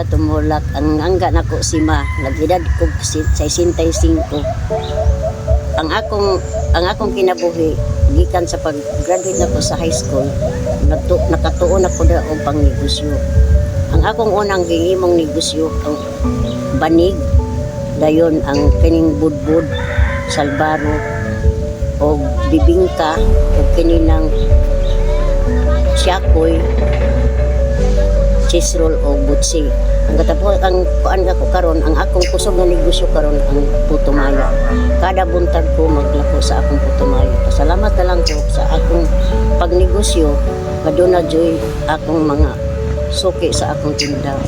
sila tumulak. Ang angga nako si Ma, nag-edad ko 65. Ang akong kinabuhi gikan sa pag-graduate nako sa high school, nakatuon ako na og pangnegosyo. Ang akong unang gihimong negosyo ang banig, dayon ang kining budbud, salbaro o bibingka o kininang siyakoy, cheese roll o butsi. Ang katapos ang kuan ako karon, ang akong kusog nga negosyo karon ang putumayo. Kada buntag ko maglako sa akong putumayo. Pasalamat na lang ko sa akong pagnegosyo, kaduna joy akong mga suki sa akong tindahan.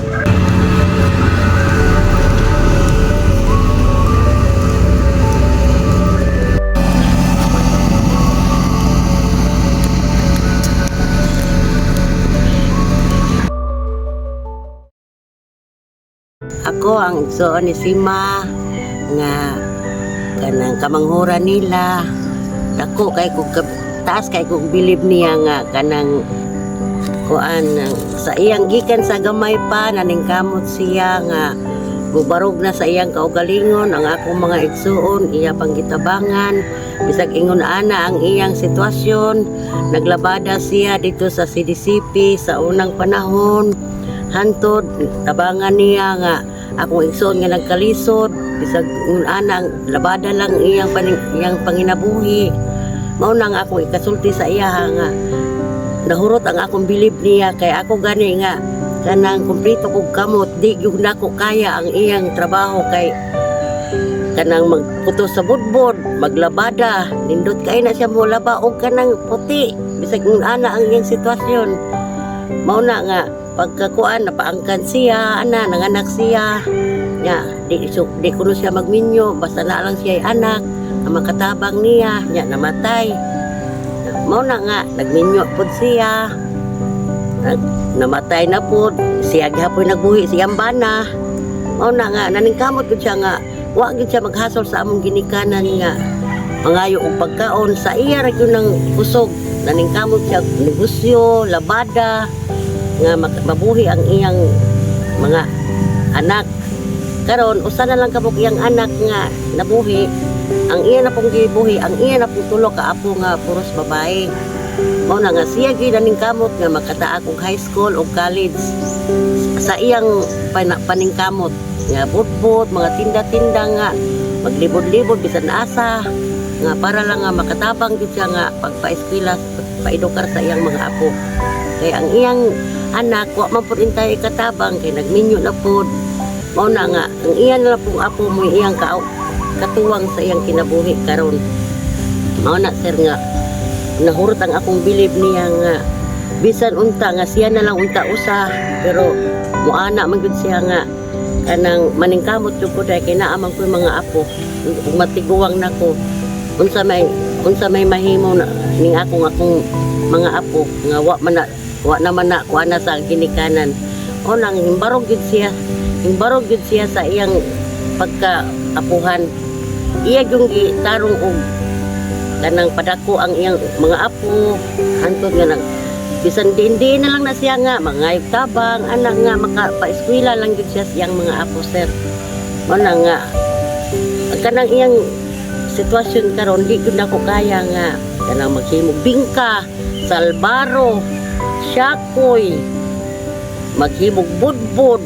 Ako ang igsoon ni Sima nga kanang kamanghura nila. Dako kay ko taas kay ko bilib niya nga kanang kuan sa iyang gikan sa gamay pa naningkamot siya nga gubarog na sa iyang kaugalingon. Ang akong mga igsoon iya panggitabangan bisag ingon ana ang iyang sitwasyon. Naglabada siya dito sa CDCP sa unang panahon. Hantod tabangan niya nga akong igsoon nga nagkalisod bisag anang labada lang iyang panginabuhi. Mao nang ako ikasulti sa iya nga nahurot ang akong bilib niya kay ako gani nga kanang kumpleto kog kamot di gyud nako kaya ang iyang trabaho kay kanang magputos sa budbod, maglabada, nindot kay na siya mo laba og kanang puti bisag ana ang iyang sitwasyon. Mao na nga pagkakuan napaangkan siya nanganak siya nya di kuno siya magminyo basta na lang siya ay anak na makatabang niya nya namatay. Mao na nga nagminyo pud siya namatay na pud siya gihapon nagbuhi siyang bana. Mao na nga naningkamot gud siya nga wa gid siya maghasol sa among ginikanan nga mangayo og pagkaon sa iya ra gyud ng kusog. Naningkamot siya negosyo labada nga mabuhi ang iyang mga anak. Karon usa na lang kabuk iyang anak nga nabuhi. Ang iya na pong gibuhi, ang iya na pong tulo ka apo nga puros babae. Mao na nga siya gyud naningkamot nga makataa og high school o college sa iyang paningkamot nga budbud mga tinda-tinda nga maglibod-libod bisan asa nga para lang nga makatabang gyud siya nga pagpa-eskwela paedukar sa iyang mga apo. Kay ang iyang anak wa man pud intay katabang kay nagminyo na pud. Mao na nga ang iyan na pong apo mo iyang katuwang sa iyang kinabuhi karon. Mao na sir nga nahurot ang akong bilib niya nga bisan unta nga siya na lang unta usa pero muana man gyud siya nga kanang maningkamot jud ko kay naa man ko mga apo matiguwang nako unsa may mahimo na ning akong mga apo nga wa naman na kuha na sa ginikanan. O nang himbarog yun siya sa iyang pagkaapuhan. Iya yung gitarong og kanang padako ang iyang mga apo hantod nga nang bisan hindi na lang na siya nga mangayog tabang anak nga makapaeskwela lang yun siya siyang mga apo sir. O nang nga ang kanang iyang sitwasyon karon di gyud nako kaya nga kanang maghimog bingka, salbaro, siyakoy, maghimog budbud.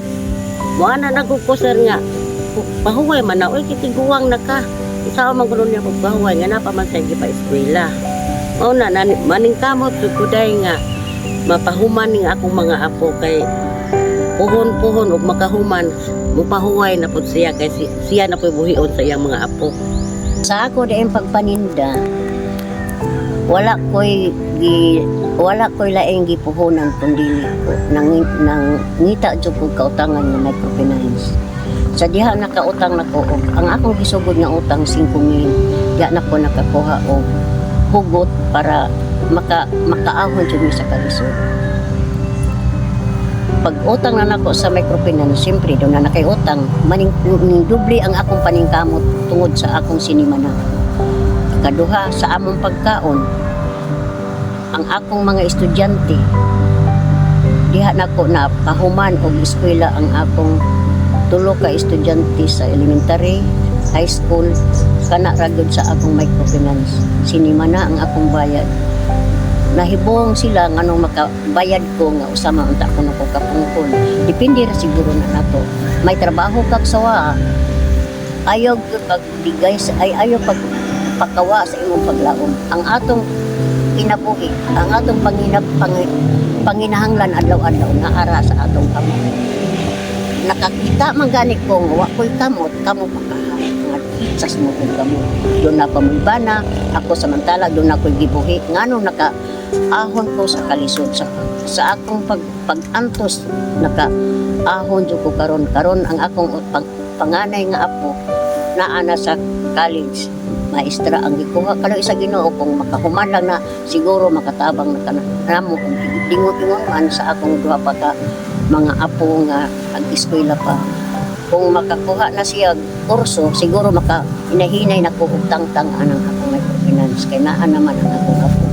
Muana na ko sir nga pahuway man na oy kitiguwang na ka isaw man kuno niya pagpahuway nga napaman sa gipa-eskwela. Mao na maningkamot jud ko day nga mapahuman ning akong mga apo kay puhon-puhon ug makahuman mupahuway na pud siya kay siya na pud buhion sa iyang mga apo. Sa ako din pagpaninda wala ko'y laing gipuhunan kundi ko nang ngita jud ko kautangan nga microfinance. Sa diha nakautang nako ang akong gisugod nga utang 5,000 diha nako nakakuha og hugot para makaahon jud mi sa kalisod. Pag utang na nako sa microfinance, siyempre doon na nakay utang maning dubli ang akong paningkamot tungod sa akong sinimana. Kaduha sa among pagkaon ang akong mga estudyante diha nako na pahuman og eskwela ang akong tulo ka estudyante sa elementary, high school, kana ra gyud sa akong microfinance. Sinima na ang akong bayad. Nahibong sila nganong makabayad ko nga usama unta ko nako kapungkol. Depende ra siguro na nato. May trabaho kag sawa. Ayaw gyud pagbigay sa ayaw pagpakawa sa imong paglaom. Ang atong kinabuhi, ang atong panginahanglan adlaw-adlaw nga ara sa atong kamot. Nakakita man gani ko nga wa ko'y kamot, kamo pa nga itsas mo kong kamot. Doon na pamulbana, ako samantala doon ako'y gibuhi. Ngano nakaahon ko sa kalisod sa akong pag-antos nakaahon jud ko karon ang akong panganay nga apo naa sa college. Maestra ang gikuha kalo isa Ginoo kung makahuman lang na siguro makatabang na kanamo dingot-ingon man sa akong duha pa ka mga apo nga ag-eskwela pa. Kung makakuha na siya kurso, siguro hinahinay na ko og tangtang anang akong microfinance kay naa naman ang akong apo.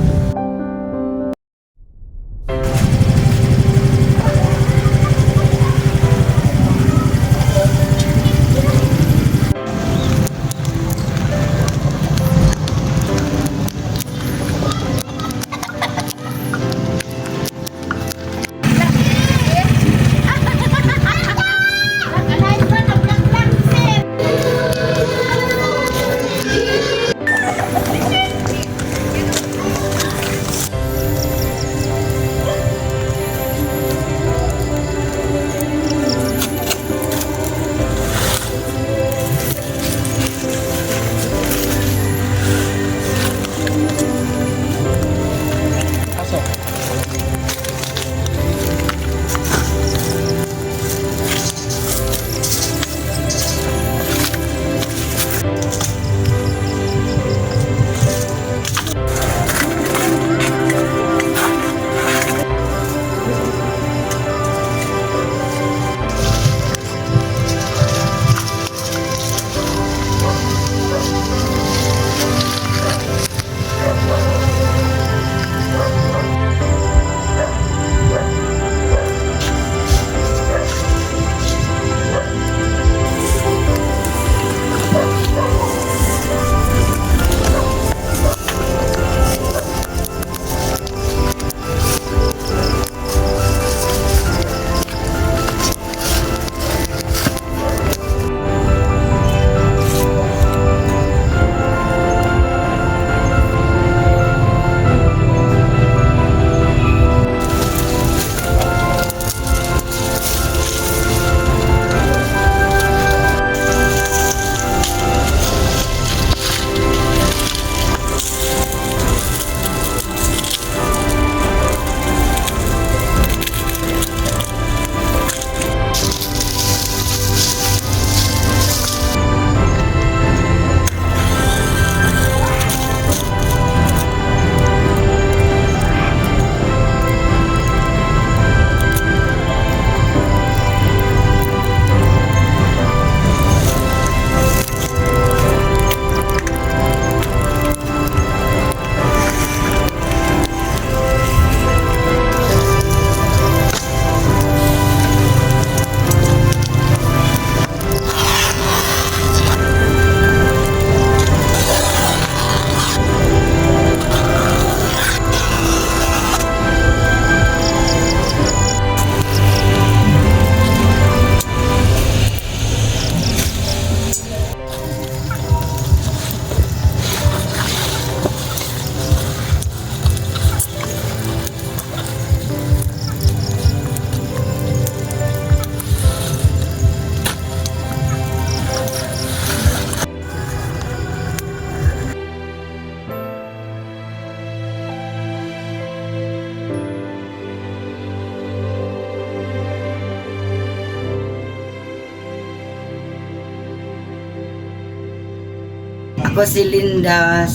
Ako si Linda,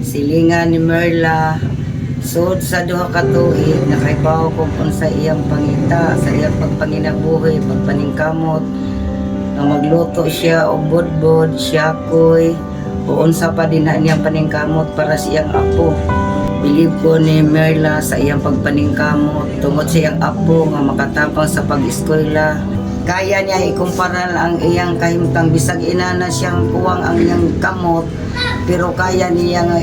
silingan ni Merla. Sud sa duha ka tuig nakaibaw ko kung sa iyang pangita, sa iyang pagpanginabuhi, pagpaningkamot. Na magluto siya og budbud, siyakoy, o unsa pa din na niyang paningkamot para sa iyang apo. bilib ko ni Merla sa iyang pagpaningkamot tungod sa iyang apo nga makatapang sa pag-eskwela. Kaya niya ikumpara ang iyang kahimtang bisag inana siyang kuwang ang iyang kamot, pero kaya niya nga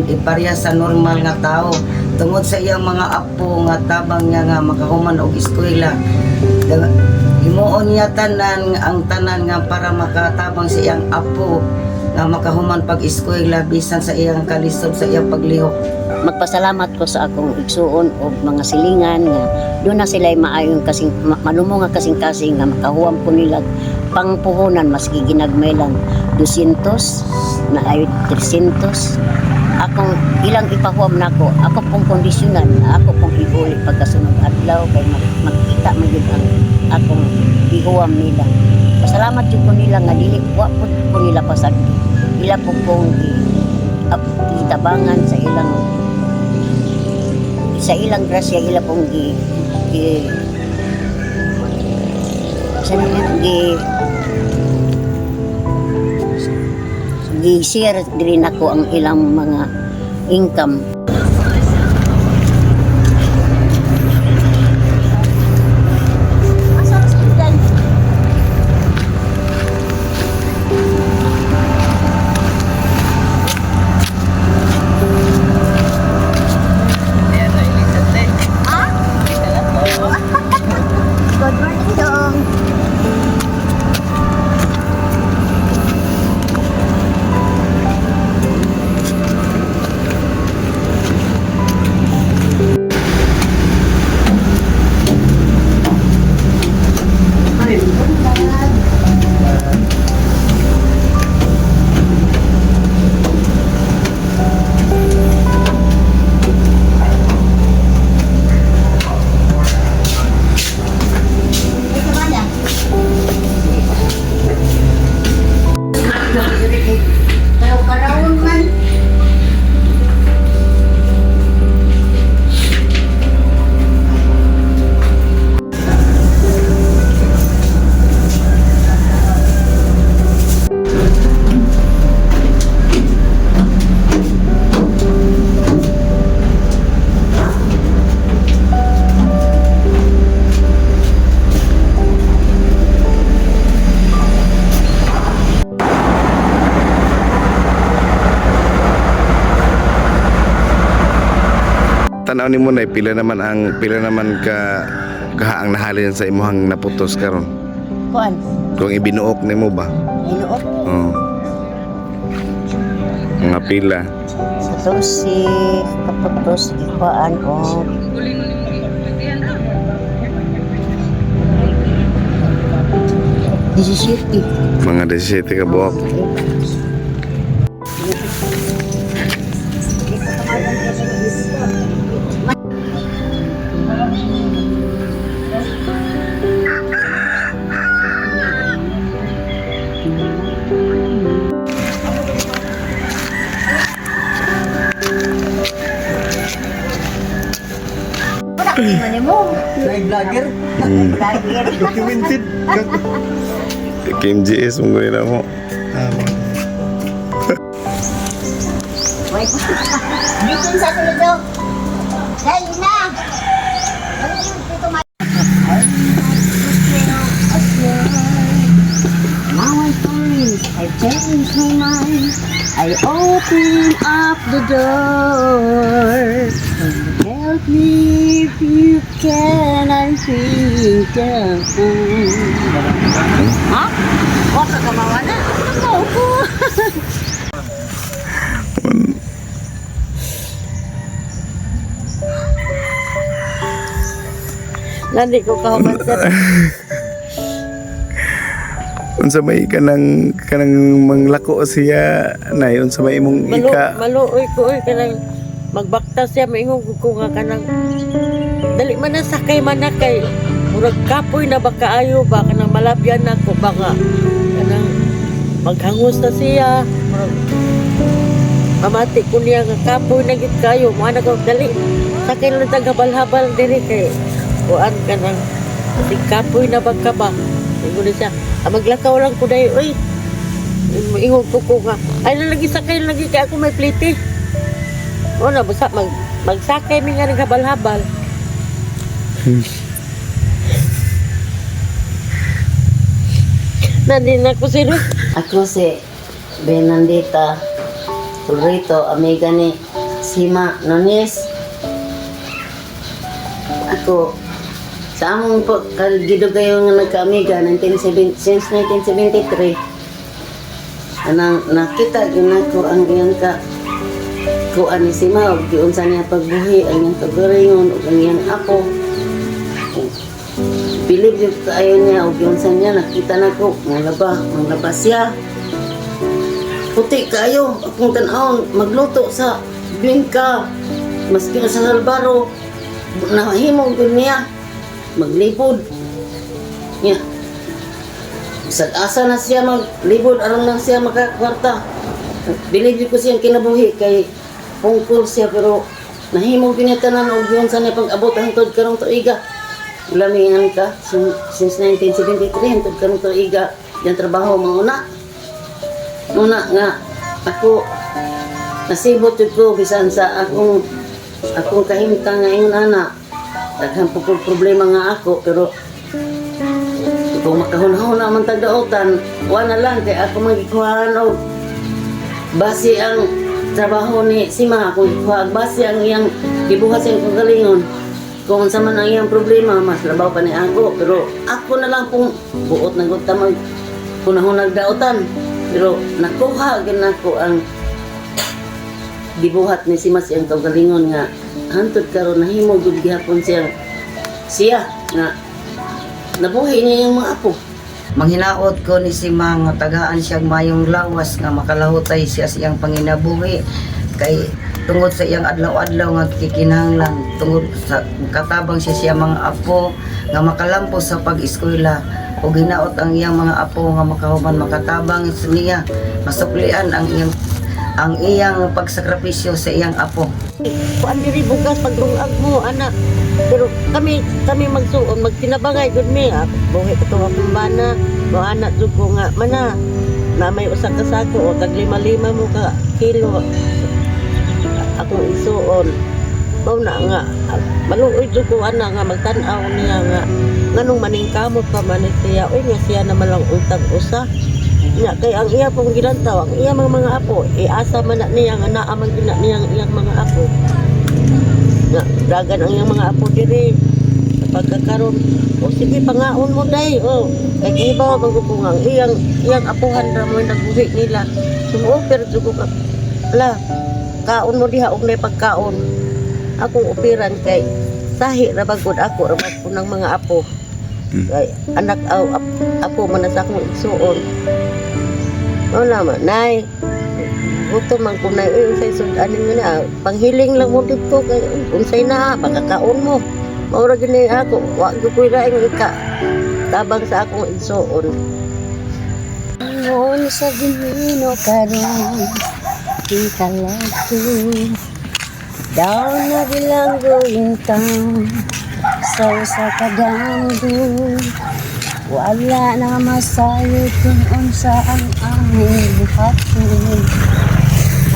iparya sa normal nga tao tungod sa iyang mga apo nga tabang niya nga makahuman og eskwela. Himuon niya tanan ang tanan nga para makatabang sa iyang apo nga makahuman pag-eskwela bisan sa iyang kalisod sa iyang paglihok. Magpasalamat ko sa akong igsuon o mga silingan nga doon na sila maayon kasing malumo nga kasing-kasing nga makahuam ko nila pangpuhunan maski ginagmay lang 200 na ay 300. Akong ilang ipahuam nako, ako pong kondisyonan, ako pong ibuli pagkasunod adlaw kay makita man gyud ang akong ihuam nila. Pasalamat jud ko nila nga dili wa pud ko nila pasagdi. Ila po kong itabangan sa ilang grasya, ila pong gi-share din ako ang ilang mga income. Good morning, Dong. Tanaw nimo na pila naman ka ang nahalin sa imuhang naputos karon. Kuan, Kung ibinuok nimo ba? inuot Oo. Mga pila. sa tosi, kaputos, ikuan o Disisiti. Mga 17 ka buwak. Vlogger? Documented. Kim GS mo na mo. Wait. Dito sa tulog. Dali na. Now I find I changed my mind. I open up the door. Help me if you can. I'm feeling down. Ha? Huwag ka kamawa na. Ako po. Landi ko kahuman sir. Unsa may kanang manglako siya na unsa may imong ika. Maluoy ko kanang magbakta siya maingon ko nga kanang dali man na sakay man na kay murag kapoy na baka ayo ba kanang malabyan na ko baka kanang maghangos na siya murag mamati ko niya nga kapoy na gid kayo mo na ko dali sakay lang tag habal-habal diri kay kuan kanang si kapoy na baka ba ingon siya maglakaw lang ko dayo oy ingon ko nga ay lagi sakay lagi kay ako may plite Una, basta magsakay mi nga rin habal-habal. Nandin ako sino? Ako si Benandita Tulrito, amiga ni Sima Nones. Ako, sa among po, kagido kayo nga nagka-amiga, since 1973. Anang nakita yun ako ang iyang kuan ni Sima, o giunsa niya pagbuhi, ang iyang kagaringon, o ang iyang apo. Bilib yung kaayo niya, o giunsa niya, nakita na ko, manglaba siya. Puti kayo, akong tanawon, magluto sa bingka, maski sa salbaro, nahimog din niya, maglipod. Niya. Asa na siya maglibod, aron lang siya makakwarta. Bilib ko siyang kinabuhi kay pungkol siya, pero nahimog din niya tanan, o giunsa niya pag-abot ang tod karong tuiga. Ulamihan ka, since 1973, hantod karong tuiga, yung trabaho mauna. Muna nga, ako, nasibot yun ko, bisan sa akong kahimta nga ingon ana. Daghang po problema nga ako, pero kung makahunahon naman tagdaotan, wala lang, kaya ako magikuhaan o base ang trabaho ni Sima, kung ikuha, base ang iyang gibuhat siyang kagalingon. Kung sa man ang iyang problema, mas labaw pa ni ako, pero ako na lang pong buot ng gud tamag hunahon daotan. Pero nakuha gid nako ang gibuhat ni Sima siyang kagalingon nga hantod karon nahimo gud gihapon siya nga nabuhi niya yung mga apo. Manghinaot ko ni Sima nga tagaan siyang mayong lawas nga makalahutay siya siyang panginabuhi kay tungod sa iyang adlaw-adlaw nga kikinahanglan, tungod sa katabang siya mga apo nga makalampos sa pag-eskwela, o ginaot ang iyang mga apo nga makahuman makatabang niya, masuklian ang iyang pagsakripisyo sa iyang apo. Kuan diri bugas pagrungag mo anak. Pero kami magsuon magtinabangay gud mi. Buhi ko to akong bana, mo anak jud ko nga mana. Na may usa ka sako o tag 5 mo ka kilo. Akong isuon. Mao na nga maluoy jud ko ana nga magtan-aw niya nga nganong maningkamot pa man siya, uy nga siya naman lang untag usa. Nya kay ang iya pong gilantaw, ang iya mga apo, asa man na niya nga naa man gina niya ang iyang mga apo. Nga dagan ang iyang mga apo diri sa pagkakaroon. O sige pangaon mo day, o kay ibaw magupong ang iyang apuhan ra mo nagbuhi nila. Sumuoper jud ko la kaon mo diha og nay pagkaon. Akong operan kay sahi ra bagod ako ra ko ng mga apo. Kay anak apo man sa akong igsuon. O naman, nay, buto man kung na unsay sudanin mo na, panghiling lang mo dito, kay unsay na, pagkakaon mo. Maura gini ako, wag ko ilaing ika, tabang sa akong igsuon. Noon sa binino karon, di kalagto, daw na bilanggo intang, sa kadamdo. Wala na masayod kung unsa ang aming buhaton.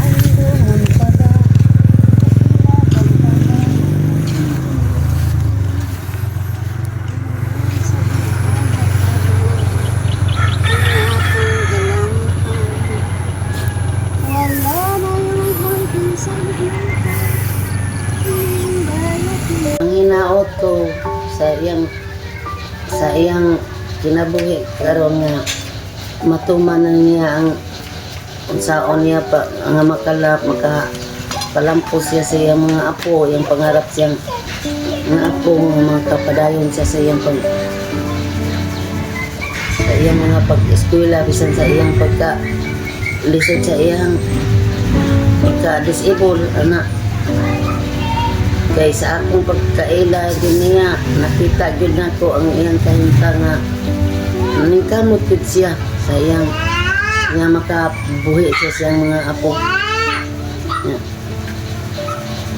Andun pada wala na yung hanggang sa Ang hinaot ko sa iyang kinabuhi karon nga matuman na niya ang unsaon niya pa nga makapalampos siya sa iyang mga apo, yung pangarap siyang mga apo mga kapadayon siya sa iyang mga pag-eskwela, bisan sa iyang lisod sa iyang pagka-disable anak. Kay sa akong pagkaila din niya, nakita yun ako ang iyang kahimta nga naningkamot yun siya sa iyang nga makabuhi siya siyang mga apo.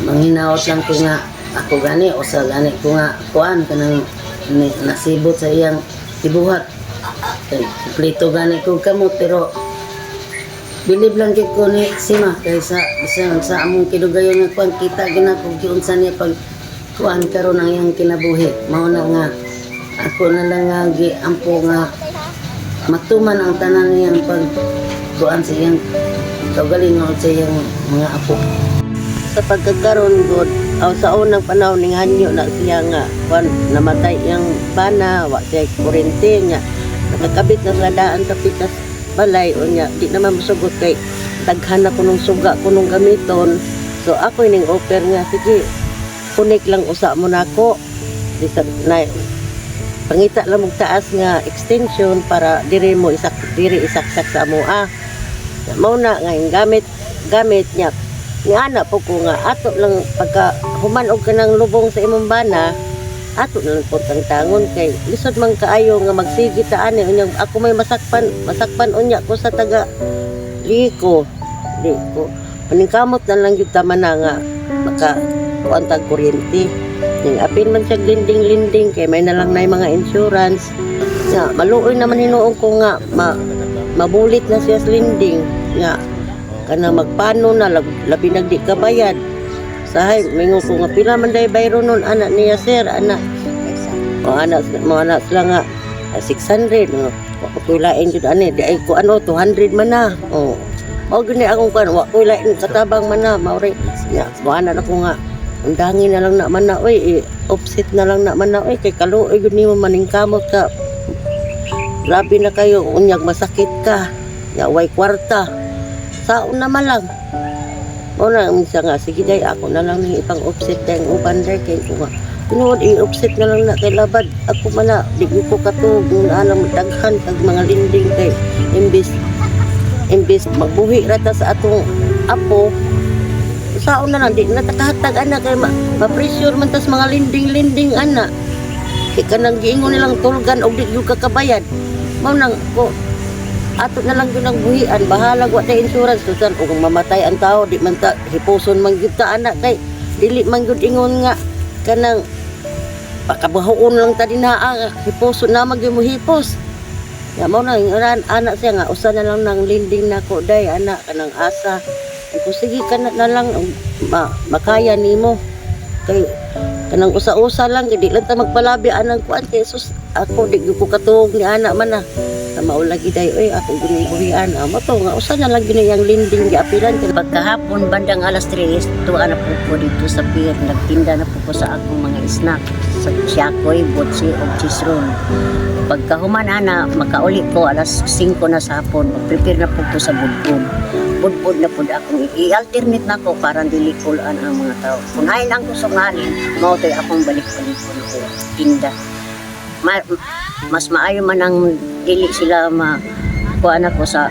Manghinaot lang ko nga ako gani o sa gani ko nga kuan kanang nasibot sa iyang tibuhat. Kompleto gani ko kamot, pero Bilib lang gid ko ni Sima kaysa bisan sa among kidugayon nga kuan kita ginakog giun sa niya pag kuan karon ang iyang kinabuhi. Mao na nga ako na lang nga giampo nga matuman ang tanan niyang pag kuan sa iyang kaugalingon sa iyang mga apo. Sa pagkakaroon god sa unang panahon ning hanyo na siya nga kuan namatay yang bana wa siya kurente nya nakakabit na sa daan sa pitas balay unya di naman musugot kay daghan na kunong suga kunong gamiton. So ako ning offer nga sige kunik lang usa mo nako di sa na pangita lang mo taas nga extension para diri isaksak sa amoa. Mao na nga yung gamit niya ni ana po ko nga ato lang pagka humanog ka ng lubong sa imong bana ato na lang po tangon kay lisod man kaayo nga magsigi ta ani unya ako may masakpan unya ko sa taga liko paningkamot na lang yung tama na nga maka kuantag kuryente yung apin man siya linding kay may nalang na mga insurance nga maluoy naman hinuong ko nga mabulit na siya sa linding nga kana magpano na labi nagdi kabayad sahay mingo ko nga pila man day bayro nun anak niya sir anak o anak sila nga 600 no wa ko lain jud ani di ay ko 200 man na o mao gani akong kan wa ko lain katabang man na mauri nya wala na ko nga undangin na lang na man na oy offset na lang na man na oy kay kaluoy gud nimo maningkamot ka grabe na kayo unyag masakit ka ya way kwarta saon naman lang o na minsan nga sige day ako na lang ning ipang offset dayang uban day kay ko nga tinuod i-offset na lang na kay labad ako man na di ko katug na mo daghan kag mga linding kay imbis magbuhi rata sa atong apo saon na lang di natakahatag ana kay ma-pressure man tas mga linding ana kay kanang giingon nilang tulgan og di gyud kakabayad mao nang ko ato na lang yun ang buhian bahala wa ta insurance tusan kung mamatay ang tao di man ta hipuson man gyud ta anak kay dili man gyud ingon nga kanang pakabahoon lang ta dinaa hipuson na magyud mo hipos ya mao na anak siya nga usa na lang nang linding nako day anak kanang asa kung sige kana na lang makaya nimo kay kanang usa-usa lang di lang ta magpalabi anang kuan kay sus ako di ko katuog ni anak man na maulagi day oy ako giniburian amo to nga usa na lang gini yang linding giapilan kay pagkahapon bandang alas 3 tuwa na po dito sa pier nagtinda na po sa akong mga snack sa siakoy botsi o cheese roll pagkahuman ana makauli ko alas 5 na sa hapon prepare na po ko sa budbud na po akong i-alternate na ko para dili kulaan ang mga tao kunain ang kusungalin mao toy akong balik-balik ko tinda mas maayo man ang dili sila kuan ako sa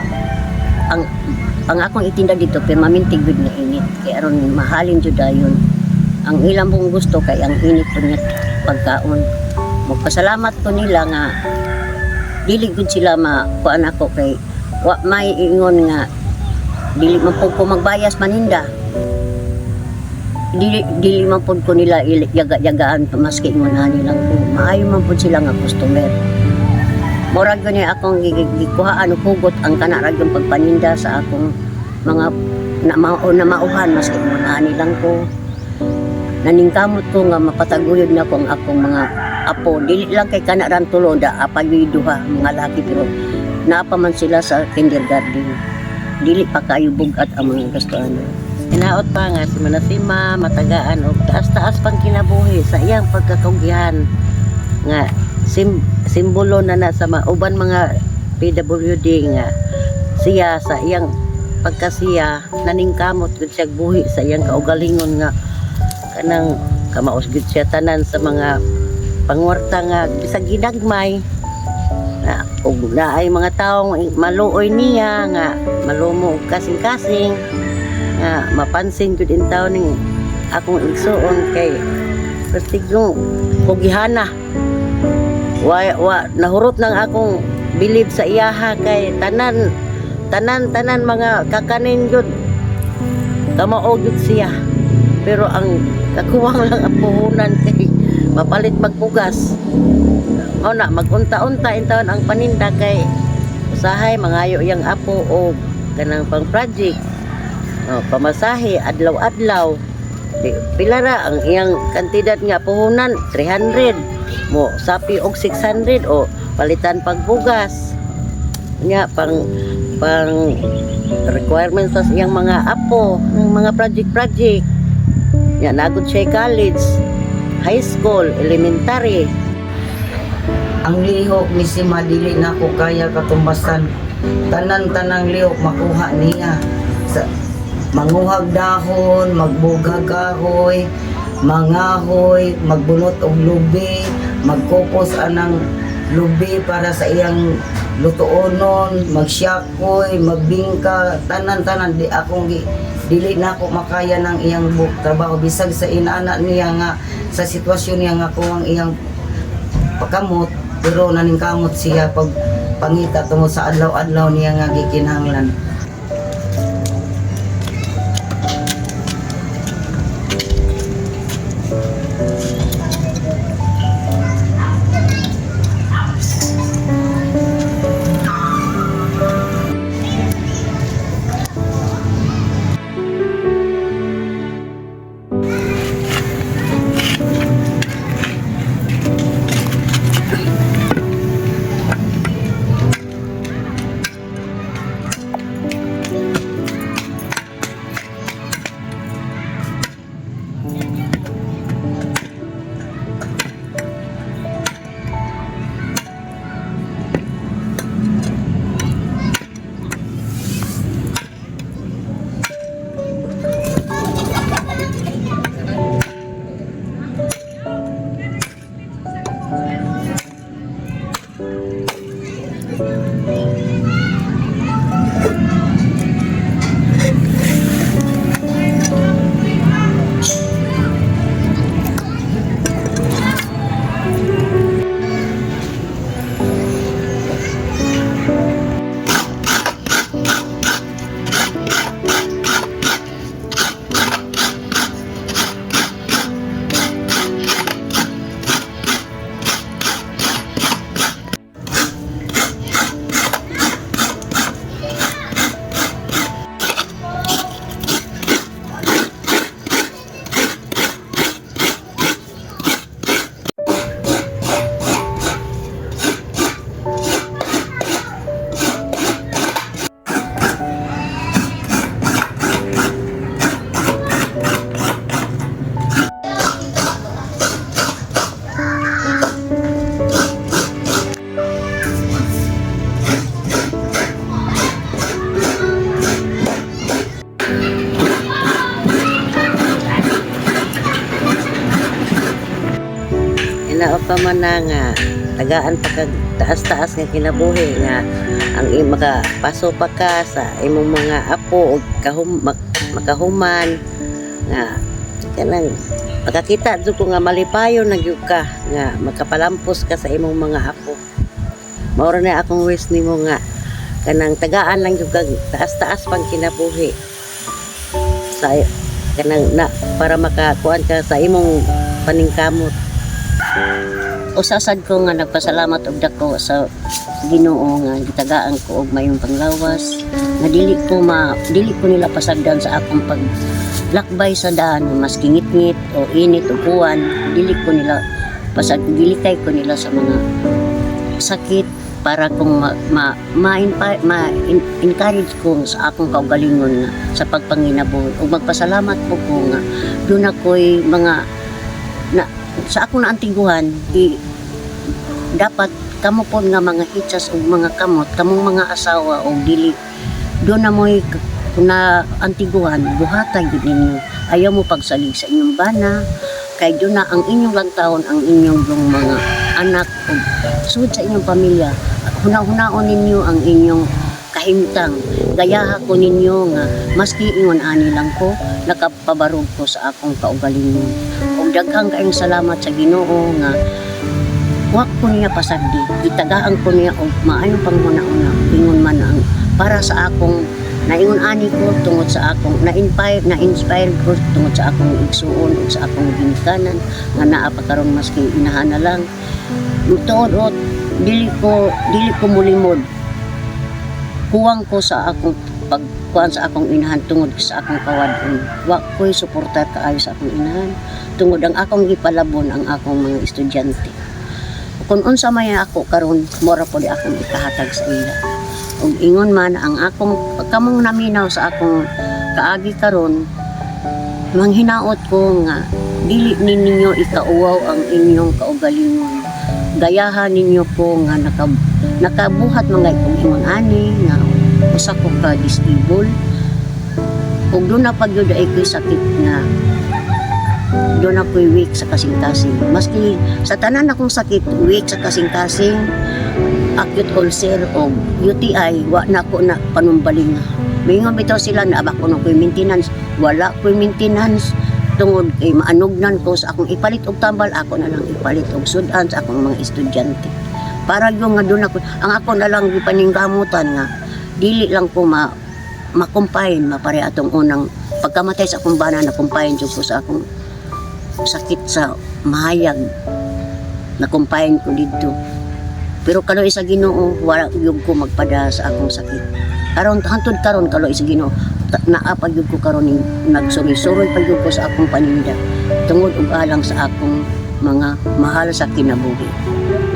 ang akong itinda dito pero mamintig gud na init kay aron mahalin jud dayon ang ilang mong gusto kay ang init po niya pagkaon magpasalamat ko nila nga dili gud sila kuan ako kay wa may ingon nga dili man po ko magbayas maninda dili man po ko nila yaga-yagaan maski ingon ani lang ko maayo man po sila nga customer murag gani akong gikuhaan o hugot ang kanarag yung pagpaninda sa akong mga namauhan maski ingon ani lang ko naningkamot ko nga mapataguyod na ko ang akong mga apo dili lang kay kanaran tulo da apayoy duha mga laki pero naapaman sila sa kindergarten dili pa kayo bugat ang mga gastuhan Hinaot pa nga si Manasima matagaan og taas-taas pang kinabuhi sa iyang pagkakaugihan nga simbolo na sa uban mga PWD nga siya sa iyang pagkasiya naningkamot gud siya buhi sa iyang kaugalingon nga kanang kamaos gud siya tanan sa mga pangwarta nga bisag ginagmay na ug naay mga taong maluoy niya nga malumo kasing-kasing nga mapansin gud in taon ning akong igsuon kay prestigyo pugihana wa nahurot nang akong bilib sa iyaha kay tanan mga kakanin gud kamao gud siya pero ang kakuwang lang ang puhunan kay mapalit magpugas o na magunta-unta in taon ang paninda kay usahay mangayo yang apo o kanang pang project. Pamasahe adlaw-adlaw. Pila ra ang iyang kantidad nga puhunan 300 mo sapi og 600 o palitan pagbugas nya pang requirements sa iyang mga apo ng mga project nya nagud siya college, high school, elementary. Ang lihok ni si Madili na ko kaya katumbasan. Tanan-tanang lihok makuha niya. Manguhag dahon, magbugag kahoy, mangahoy, magbunot og lubi, magkupos anang lubi para sa iyang lutuonon, magsyakoy, magbingka, tanan-tanan di akong dili na ako makaya ng iyang trabaho bisag sa inaana niya nga sa sitwasyon niya nga kung ang iyang pakamot pero naningkamot siya pag pangita tungod sa adlaw-adlaw niya nga gikinahanglan. Inao pa man na nga tagaan pa kag taas-taas nga kinabuhi nga ang makapaso pa ka sa imong mga apo ug makahuman nga kanang makakita jud ko nga malipayon na gyud ka nga makapalampos ka sa imong mga apo. Mao ra na akong wish nimo nga kanang tagaan lang gyud kag taas-taas pang kinabuhi sa kanang na para makakuan ka sa imong paningkamot. Usasad ko nga nagpasalamat og dako sa Ginoo nga gitagaan ko og mayong panglawas nga dili ko nila pasagdan sa akong paglakbay sa daan mas kingit-ngit o init o kuwan, dili kay ko nila sa mga sakit para kung ma-encourage ko sa akong kaugalingon nga sa pagpanginabuhi ug magpasalamat po ko nga doon ako'y mga sa akong naantiguhan dapat kamo po nga mga hitsas o mga kamot kamong mga asawa o dili doon na mo'y na antiguhan buhatay yun ninyo ayaw mo pagsalig sa inyong bana kay doon na ang inyong lantawon ang inyong mga anak o sud sa inyong pamilya hunaon ninyo ang inyong kahimtang gayaha ko ninyo nga maski ingon ani lang ko nakapabarog ko sa akong kaugalingon ug daghang kaayong salamat sa Ginoo nga wak ko niya pasagdi gitagaan ko niya og maayong panghuna-una ingon man ang para sa akong naingon ani ko tungod sa akong na-inspire ko tungod sa akong igsuon ug sa akong ginikanan nga naa pa karon maski inahana lang tuod dili ko mulimod kuwang ko sa akong pagkuhan sa akong inahan tungod sa akong kawadon. Wa ko'y suportar kaayo sa akong inahan. Tungod ang akong gipalabon ang akong mga estudyante. Kung unsa may ako karon, mora po di akong ikahatag sa ila. Ug ingon man ang akong kamong naminaw sa akong kaagi karon, manghinaot ko nga dili ninyo ikauwaw ang inyong kaugalingon. Gayahan ninyo ko nga nakabuhat mga ikong ingon ani nga usa ko ka disable. Ug doon na pagyud ay ko'y sakit nga doon ako'y weak sa kasing-kasing. Maski sa tanan akong sakit, weak sa kasing-kasing, acute ulcer o UTI, wa na ko na panumbaling. Mingon bitaw sila na abak ko na ko'y maintenance. Wala ko'y maintenance. Tungod kay maanugnan ko sa akong ipalit og tambal, ako na lang ipalit og sudan sa akong mga estudyante. Para yung nga doon ako, ang ako na lang paninggamutan nga, dili lang ko makumpahin, mapare atong unang pagkamatay sa akong bana, nakumpahin ko sa akong sakit sa mahayag, nakumpahin ko dito. Pero kaloy sa Ginoo, wala yung ko magpada sa akong sakit. Karon hantod karon kaloy sa Ginoo, naapag yung ko karon nagsuroy-suroy pa yung ko sa akong paninda. Tungod og alang sa akong mga mahal sa kinabuhi.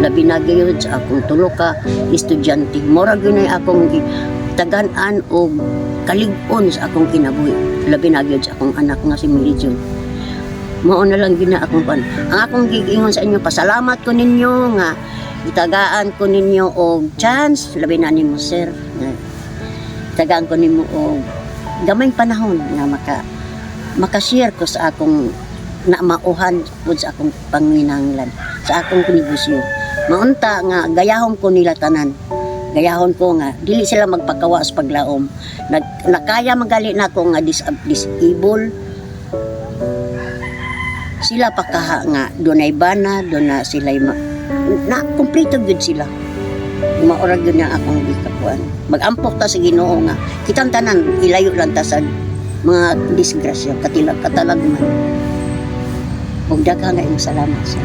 Labi na gyud sa akong tulo ka estudyante. Mora gyud akong tagan-an og kalig-on sa akong kinabuhi. Labi na gyud sa akong anak nga si Mary. Mao na lang gina akong pan. Ang akong gigingon sa inyo, pasalamat ko ninyo nga itagaan ko ninyo og chance, labi na nimo sir. Itagaan ko nimo og gamay panahon nga maka-share ko sa akong na mauhan pud sa akong panginahanglan, sa akong negosyo. Maunta nga gayahon ko nila tanan. Gayahon ko nga dili sila magpakawa sa paglaom. Nakaya magali na ako nga disable. Sila pakaha nga dunay bana, duna sila na kompleto gyud sila. Maura gyud na akong gikapuan. Magampok ta sa Ginoo nga kitang tanan ilayo lang ta sa mga disgrasya, katalagman. Ug daghang nga salamat sa